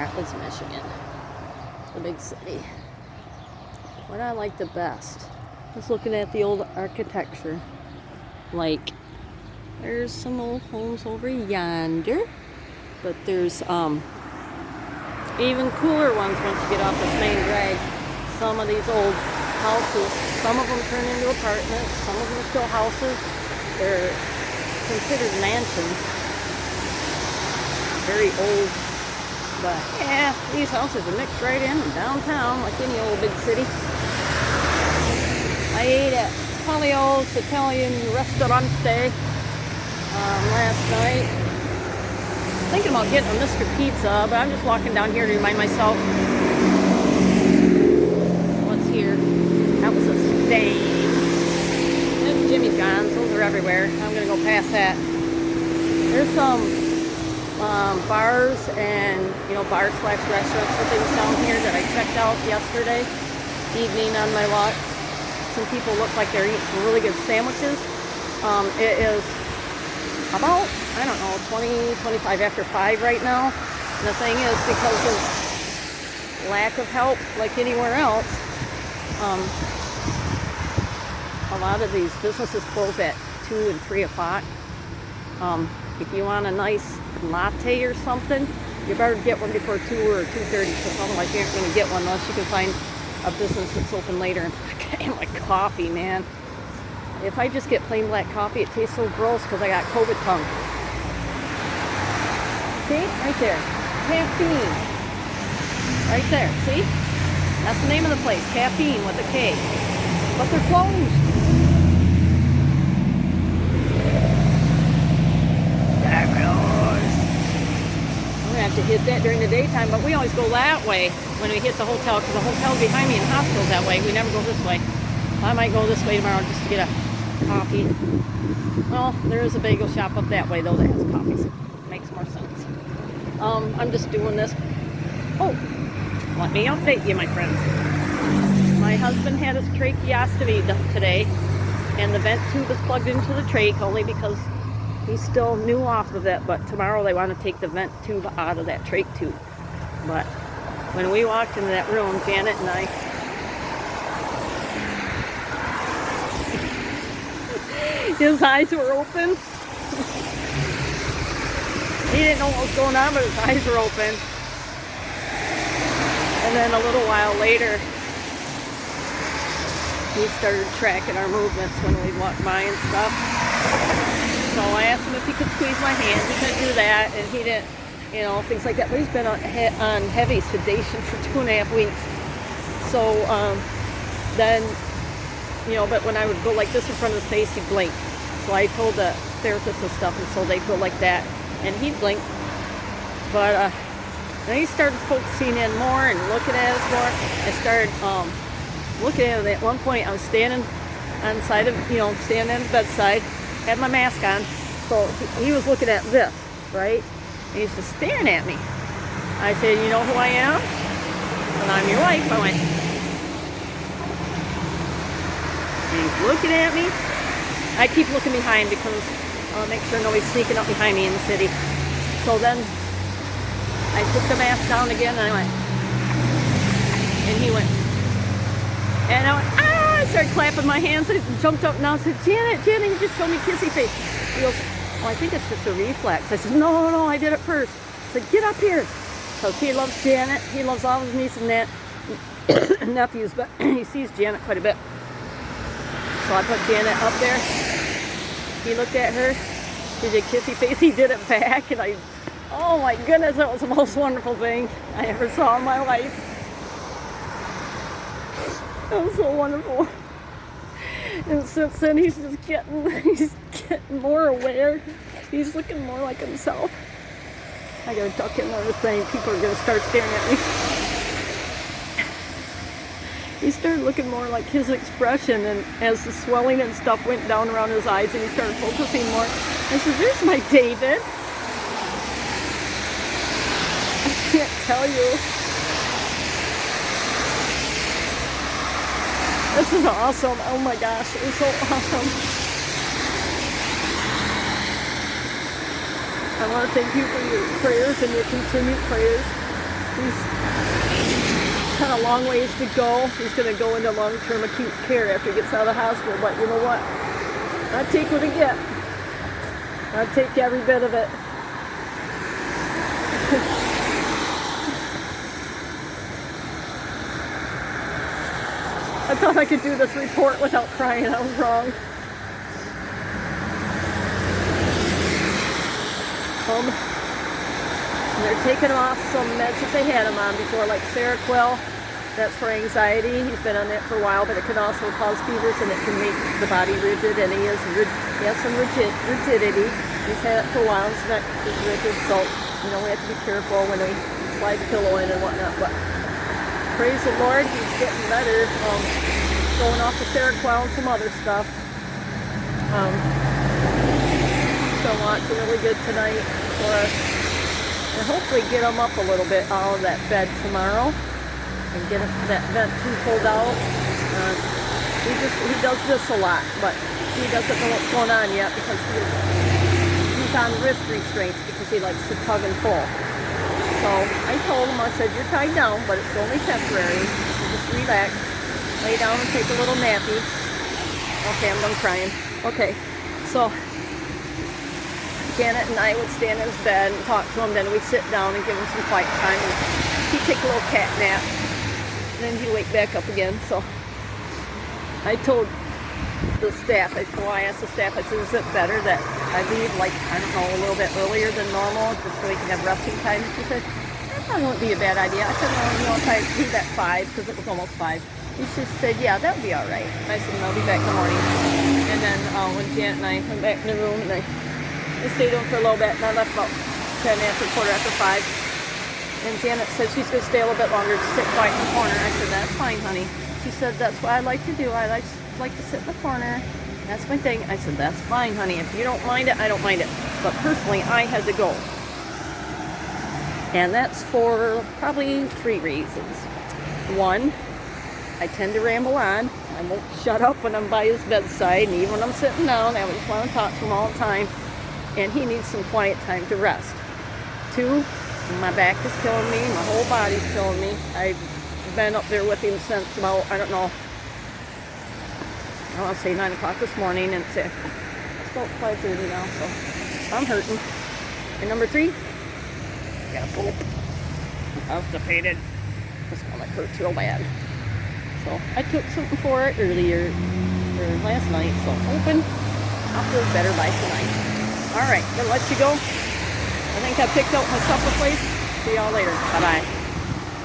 Rapids, Michigan, the big city. What I like the best is looking at the old architecture. Like, there's some old homes over yonder, but there's even cooler ones once you get off this main drag. Some of these old houses, some of them turn into apartments, some of them are still houses. They're considered mansions. Very old, but yeah, these houses are mixed right in downtown like any old big city. I ate at Palio's Italian Ristorante last night. Thinking about getting a Mr. Pizza, but I'm just walking down here to remind myself what's here. That was a stain. There's Jimmy John's, those are everywhere. I'm gonna go past that. There's some bars and bar/restaurants and things down here that I checked out yesterday evening on my walk. Some people look like they're eating some really good sandwiches. It is about, I don't know, 25 after 5 right now. And the thing is, because of lack of help, like anywhere else, a lot of these businesses close at 2 and 3 o'clock. If you want a nice latte or something, you better get one before 2 or 2:30, because otherwise you aren't going to get one unless you can find a business that's open later. And my coffee, man. If I just get plain black coffee, it tastes so gross because I got COVID tongue. See? Right there. Caffeine. Right there. See? That's the name of the place. Caffeine with a K. But they're closed. They're closed. I'm going to have to hit that during the daytime, but we always go that way when we hit the hotel, because the hotel's behind me and the hospital's that way. We never go this way. I might go this way tomorrow just to get a coffee. Well, there is a bagel shop up that way though that has coffee, so it makes more sense. I'm just doing this. Oh, let me update you, my friends. My husband had his tracheostomy done today, and the vent tube is plugged into the trach only because he's still new off of it, but tomorrow they want to take the vent tube out of that trach tube. But when we walked into that room, Janet and I, his eyes were open. He didn't know what was going on, but his eyes were open. And then a little while later, he started tracking our movements when we walked by and stuff. So I asked him if he could squeeze my hand. He couldn't do that, and he didn't, things like that. But he's been on heavy sedation for 2.5 weeks. So then, but when I would go like this in front of his face, he'd blink. So I told the therapist and stuff, and so they'd go like that, and he'd blink. But then he started focusing in more and looking at us more. I started looking at it. At one point, I was standing on the side of, standing at his bedside, had my mask on, so he was looking at this, right? And he's just staring at me. I said, "You know who I am?" "And I'm your wife." I went, and he's looking at me. I keep looking behind because I'll make sure nobody's sneaking up behind me in the city. So then I took the mask down again, and I went, and he went, and I went, ah! I started clapping my hands. I jumped up and I said, Janet, you just showed me kissy face. He goes, "Well, I think it's just a reflex." I said, no, I did it first. I said, "Get up here." Because he loves Janet. He loves all his nieces and nephews, but he sees Janet quite a bit. So I put Janet up there. He looked at her. She did kissy face. He did it back, and oh my goodness, that was the most wonderful thing I ever saw in my life. It was so wonderful. And since then, he's getting more aware. He's looking more like himself. I gotta duck in there saying people are gonna start staring at me. He started looking more like his expression, and as the swelling and stuff went down around his eyes, and he started focusing more. I said, "There's my David." I can't tell you. This is awesome. Oh my gosh, it was so awesome. I want to thank you for your prayers and your continued prayers. He's got a long ways to go. He's going to go into long-term acute care after he gets out of the hospital. But you know what? I take what I get. I take every bit of it. I thought I could do this report without crying. I was wrong. They're taking him off some meds that they had him on before, like Seroquel. That's for anxiety. He's been on that for a while, but it can also cause fevers and it can make the body rigid. And he has some rigidity. He's had it for a while. His neck is rigid, so we have to be careful when we slide the pillow in and whatnot. But praise the Lord, he's getting better. Going off the Seroquel and some other stuff. So watching really good tonight for us. And hopefully get him up a little bit out of that bed tomorrow and get that vent tube pulled out. He does this a lot, but he doesn't know what's going on yet because he's on wrist restraints because he likes to tug and pull. So I told him, I said, you're tied down, but it's only temporary. So just relax, lay down and take a little nappy. Okay, I'm done crying. Okay, so Janet and I would stand in his bed and talk to him. Then we'd sit down and give him some quiet time. And he'd take a little cat nap. And then he'd wake back up again. So I told the staff, I asked the staff, I said, is it better that I leave, like, I don't know, a little bit earlier than normal, just so we can have resting time? She said, that probably wouldn't be a bad idea. I said, well, if I leave at 5, because it was almost 5. And she said, yeah, that would be all right. And I said, I'll be back in the morning. And then when Janet and I went back in the room, and I stayed on for a little bit, and I left about 10 after, quarter after 5. And Janet said she's going to stay a little bit longer to sit quiet in the corner. I said, that's fine, honey. She said, that's what I like to do. I like to sit in the corner. That's my thing. I said, that's fine, honey. If you don't mind it, I don't mind it. But personally, I had to go. And that's for probably 3 reasons. 1, I tend to ramble on. I won't shut up when I'm by his bedside. And even when I'm sitting down, I just want to talk to him all the time. And he needs some quiet time to rest. 2, my back is killing me. My whole body's killing me. I've been up there with him since about, I don't know, I want to say 9 o'clock this morning, and it's about 5:30 now, so I'm hurting. And number 3, got a poop. Constipated. This stomach hurts real bad. So I took something for it last night, so I'm hoping I'll feel better by tonight. All right, gonna let you go. I think I picked out my supper place. See y'all later. Bye-bye.